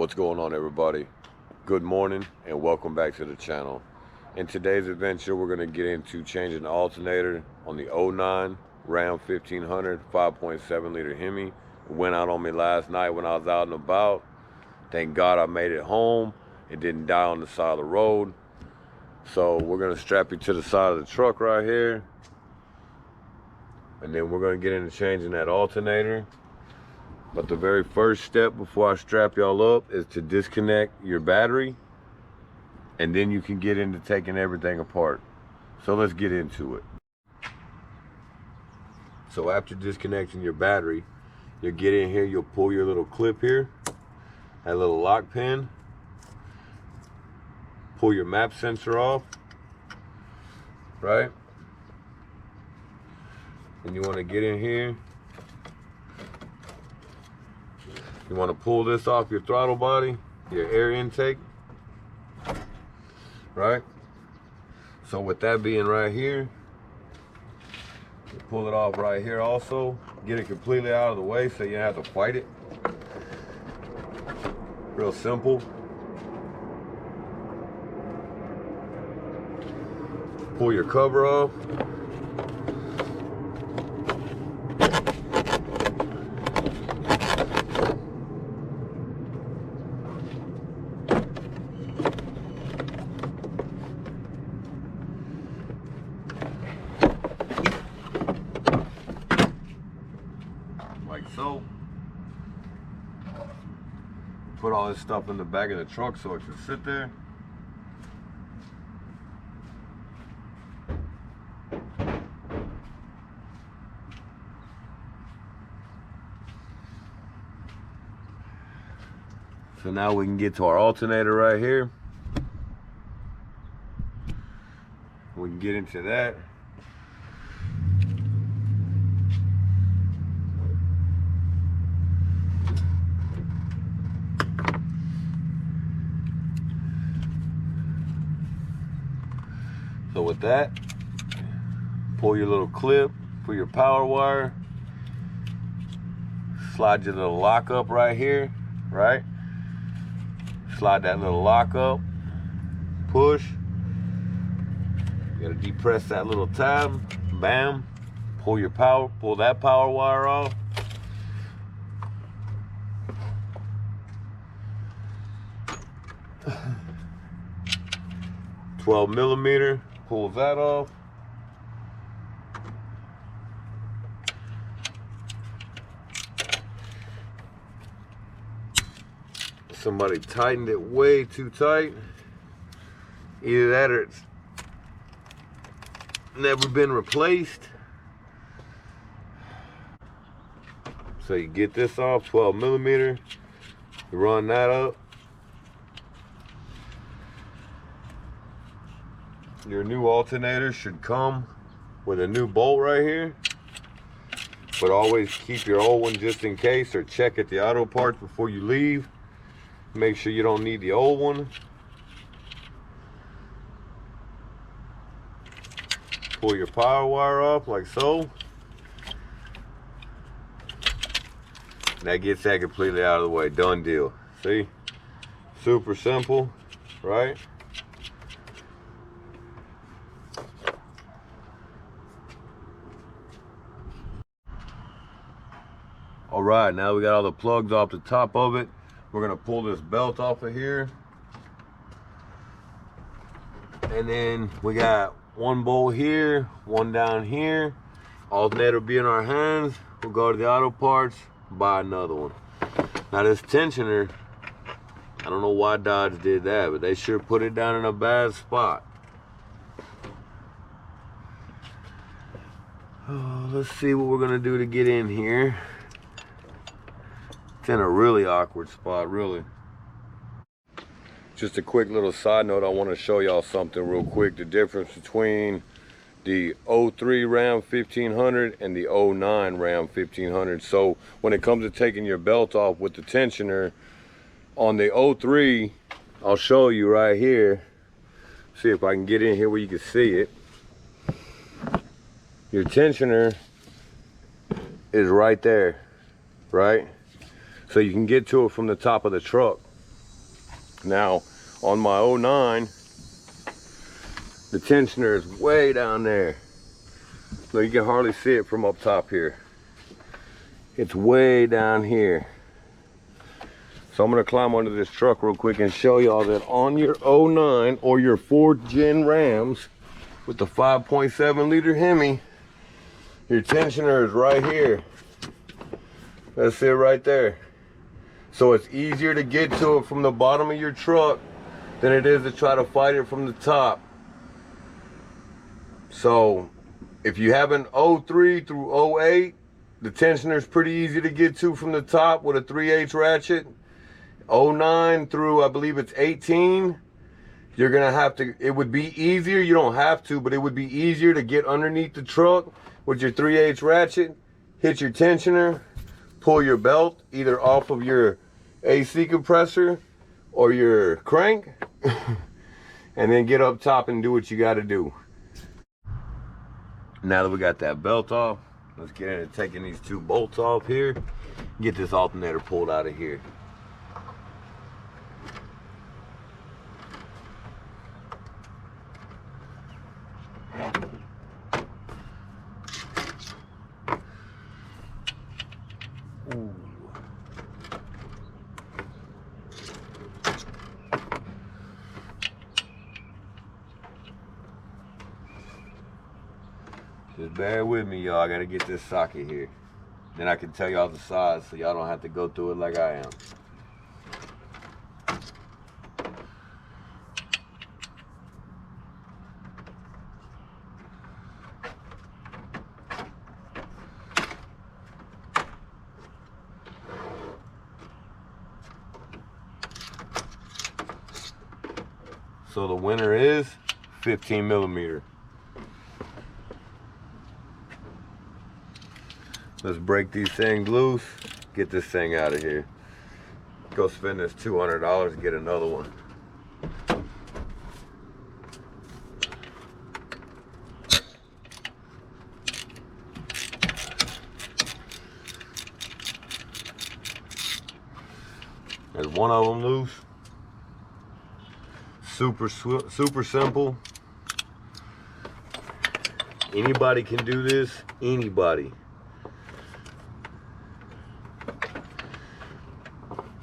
What's going on, everybody? Good morning and welcome back to the channel. In today's adventure, we're going to get into changing the alternator on the 09 Ram 1500 5.7 liter Hemi. It went out on me last night when I was out and about. Thank God I made it home. It didn't die on the side of the road. So we're going to strap you to the side of the truck right here. And then we're going to get into changing that alternator. But the very first step before I strap y'all up is to disconnect your battery, and then you can get into taking everything apart. So let's get into it. So after disconnecting your battery, you'll get in here, you'll pull your little clip here, that little lock pin, pull your map sensor off, right? And you want to get in here. You want to pull this off your throttle body, your air intake, right? So with that being right here, you pull it off right here also. Get it completely out of the way so you don't have to fight it. Real simple. Pull your cover off. Like so. Put all this stuff in the back of the truck so it can sit there. So now we can get to our alternator right here. We can get into that. So with that, pull your little clip for your power wire, slide your little lock up right here, right? Slide that little lock up, push. You gotta depress that little tab, bam. Pull that power wire off. $12mm. Pull that off. Somebody tightened it way too tight. Either that or it's never been replaced. So you get this off, 12mm. You run that up. Your new alternator should come with a new bolt right here, but always keep your old one just in case, or check at the auto parts before you leave. Make sure you don't need the old one. Pull your power wire up like so. That gets that completely out of the way. Done deal. See? Super simple, right? All right, now we got all the plugs off the top of it. We're gonna pull this belt off of here. And then we got one bolt here, one down here. Alternator will be in our hands. We'll go to the auto parts, buy another one. Now this tensioner, I don't know why Dodge did that, but they sure put it down in a bad spot. Oh, let's see what we're gonna do to get in here. It's in a really awkward spot, really. Just a quick little side note, I want to show y'all something real quick. The difference between the 03 Ram 1500 and the 09 Ram 1500. So when it comes to taking your belt off with the tensioner, on the 03, I'll show you right here. See if I can get in here where you can see it. Your tensioner is right there, right? So you can get to it from the top of the truck. Now, on my 09, the tensioner is way down there. So you can hardly see it from up top here. It's way down here. So I'm gonna climb under this truck real quick and show y'all that on your 09 or your 4th gen Rams with the 5.7 liter Hemi, your tensioner is right here. That's it right there. So it's easier to get to it from the bottom of your truck than it is to try to fight it from the top. So if you have an 03 through 08, the tensioner is pretty easy to get to from the top with a 3/8 ratchet. 09 through, I believe it's 18, you're gonna have to, it would be easier, you don't have to, but it would be easier to get underneath the truck with your 3/8 ratchet, hit your tensioner, pull your belt either off of your AC compressor or your crank, and then get up top and do what you gotta do. Now that we got that belt off, let's get into taking these 2 bolts off here, get this alternator pulled out of here. Ooh. Just bear with me, y'all. I gotta get this socket here. Then I can tell y'all the size so y'all don't have to go through it like I am. So the winner is 15 millimeter. Let's break these things loose, get this thing out of here. Go spend this $200 and get another one. There's one of them loose. Super simple. Anybody can do this, anybody.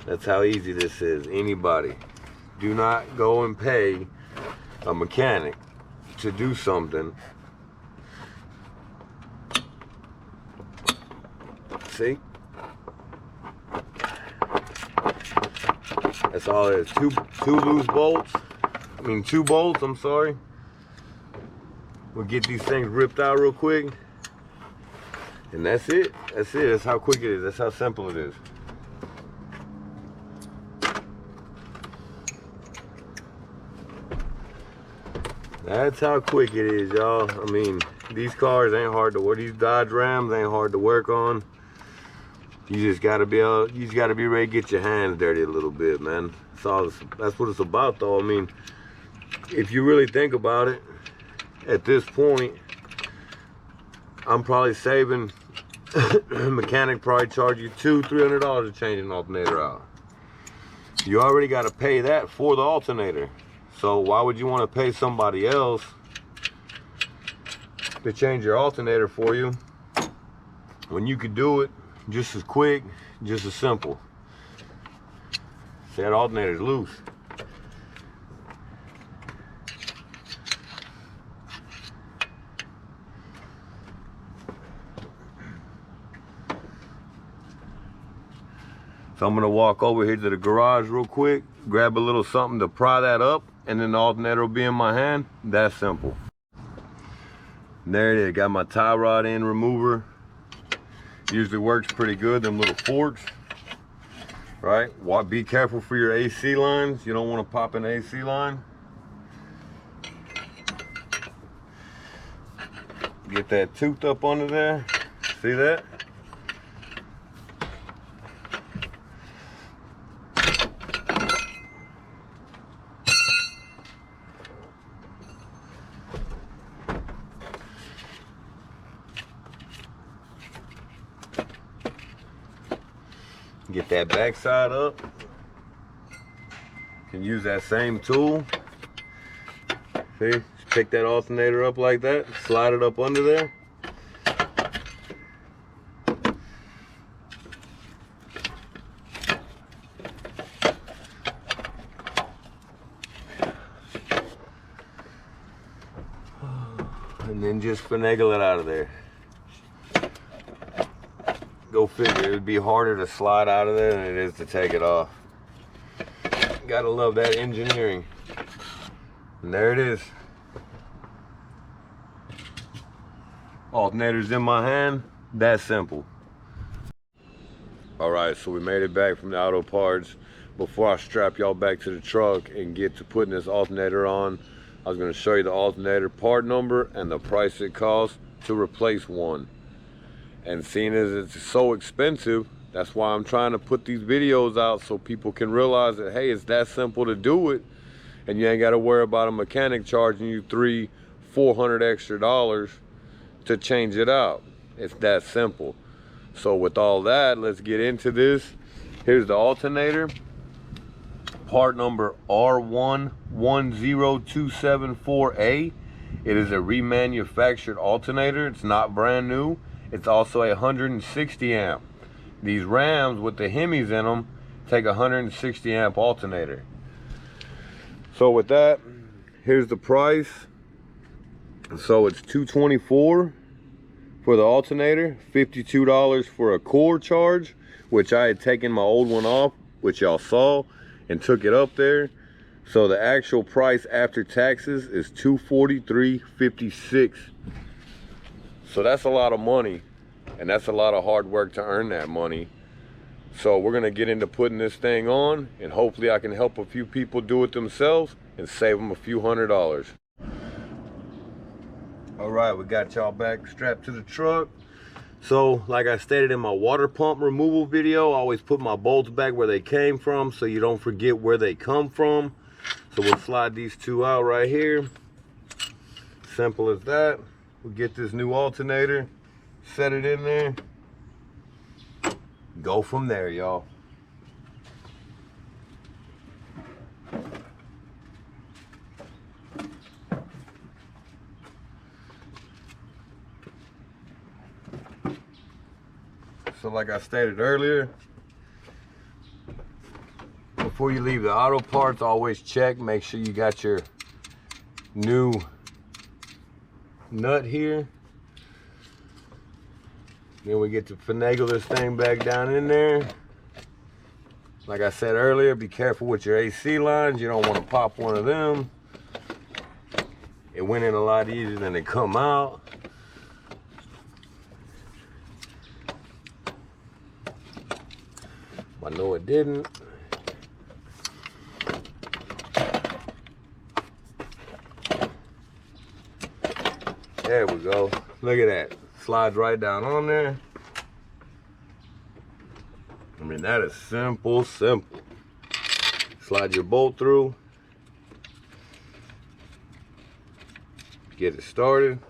That's how easy this is, anybody. Do not go and pay a mechanic to do something. See? That's all it is. Two loose bolts. I mean 2 bolts, I'm sorry. We'll get these things ripped out real quick. And that's it. That's it. That's how quick it is. That's how simple it is. That's how quick it is, y'all. I mean, these cars ain't hard to work. These Dodge Rams ain't hard to work on. You just gotta be ready to get your hands dirty a little bit, man. That's what it's about, though. I mean, if you really think about it, at this point, I'm probably saving. Mechanic probably charge you $200-300 to change an alternator out. You already got to pay that for the alternator. So why would you want to pay somebody else to change your alternator for you when you could do it just as quick, just as simple? See, that alternator's loose. So I'm gonna walk over here to the garage real quick, grab a little something to pry that up, and then the alternator will be in my hand. That's simple. And there it is, got my tie rod end remover. Usually works pretty good, them little forks, right? Be careful for your AC lines. You don't wanna pop an AC line. Get that tooth up under there, see that? Get that back side up. and use that same tool. See, pick that alternator up like that, slide it up under there. And then just finagle it out of there. Go figure, it would be harder to slide out of there than it is to take it off. Gotta love that engineering. And there it is. Alternator's in my hand, that simple. All right, so we made it back from the auto parts. Before I strap y'all back to the truck and get to putting this alternator on, I was gonna show you the alternator part number and the price it costs to replace one. And seeing as it's so expensive, that's why I'm trying to put these videos out so people can realize that, hey, it's that simple to do it. And you ain't gotta worry about a mechanic charging you $300-400 extra to change it out. It's that simple. So with all that, let's get into this. Here's the alternator. Part number R110274A. It is a remanufactured alternator. It's not brand new. It's also a 160 amp. These Rams with the Hemis in them take a 160 amp alternator. So with that, here's the price. So it's $224 for the alternator, $52 for a core charge, which I had taken my old one off, which y'all saw, and took it up there. So the actual price after taxes is $243.56. So that's a lot of money, and that's a lot of hard work to earn that money. So we're gonna get into putting this thing on, and hopefully I can help a few people do it themselves and save them a few $100s. All right, we got y'all back strapped to the truck. So like I stated in my water pump removal video, I always put my bolts back where they came from so you don't forget where they come from. So we'll slide these two out right here. Simple as that. We'll get this new alternator, set it in there, go from there, y'all. So like I stated earlier, before you leave the auto parts, always check, make sure you got your new nut here. Then we get to finagle this thing back down in there. Like I said earlier, be careful with your AC lines. You don't want to pop one of them. It went in a lot easier than it come out. I know it didn't. There we go. Look at that. Slides right down on there. I mean, that is simple, simple. Slide your bolt through. Get it started.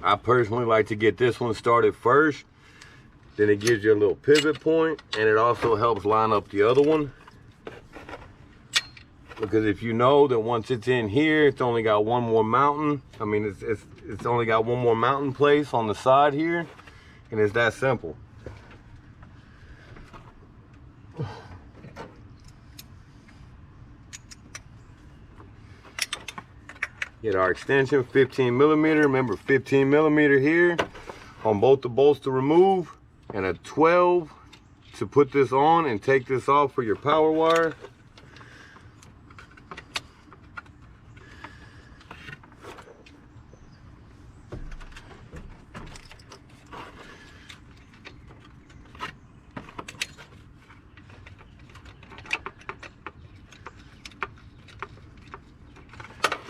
I personally like to get this one started first. Then it gives you a little pivot point, and it also helps line up the other one. Because if you know that once it's in here, it's only got one more mountain. I mean, it's only got one more mounting place on the side here, and it's that simple. Get our extension, 15 millimeter. Remember, 15 millimeter here on both the bolts to remove, and a 12 to put this on and take this off for your power wire.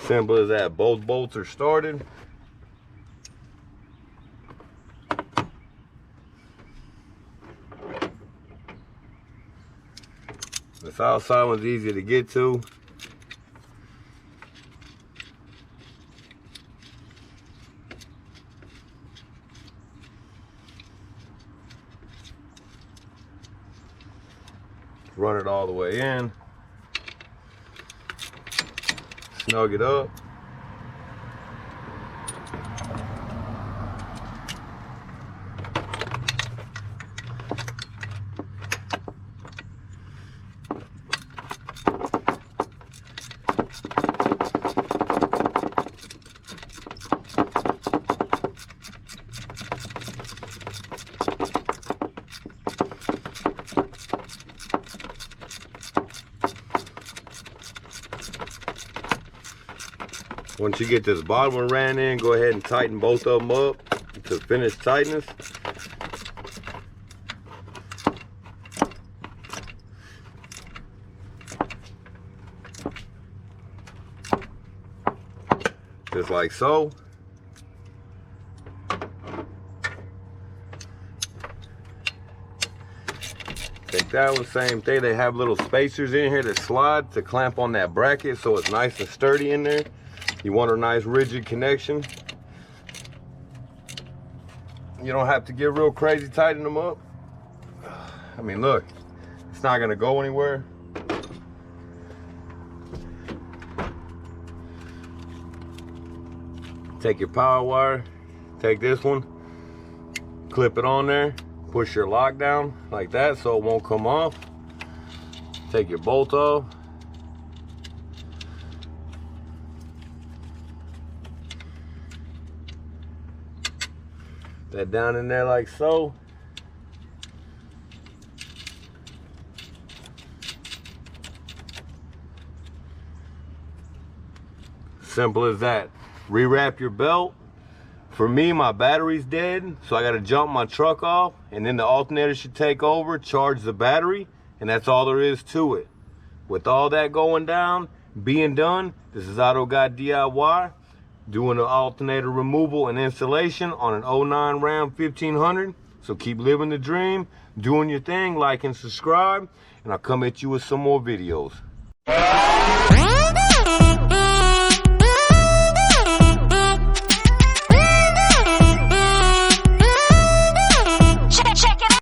Simple as that. Both bolts are started. This outside one's easy to get to. Run it all the way in. Snug it up. Once you get this bottom one ran in, go ahead and tighten both of them up to finished tightness. Just like so. Take that one, same thing. They have little spacers in here that slide to clamp on that bracket so it's nice and sturdy in there. You want a nice rigid connection. You don't have to get real crazy tightening them up. I mean, look, it's not gonna go anywhere. Take your power wire, take this one, clip it on there, push your lock down like that so it won't come off. Take your bolt off. That down in there like so. Simple as that. Rewrap your belt. For me, my battery's dead, so I gotta jump my truck off, and then the alternator should take over, charge the battery, and that's all there is to it. With all that going down, being done, this is Auto Guy DIY. Doing the alternator removal and installation on an 09 Ram 1500. So keep living the dream, doing your thing, like and subscribe, and I'll come at you with some more videos.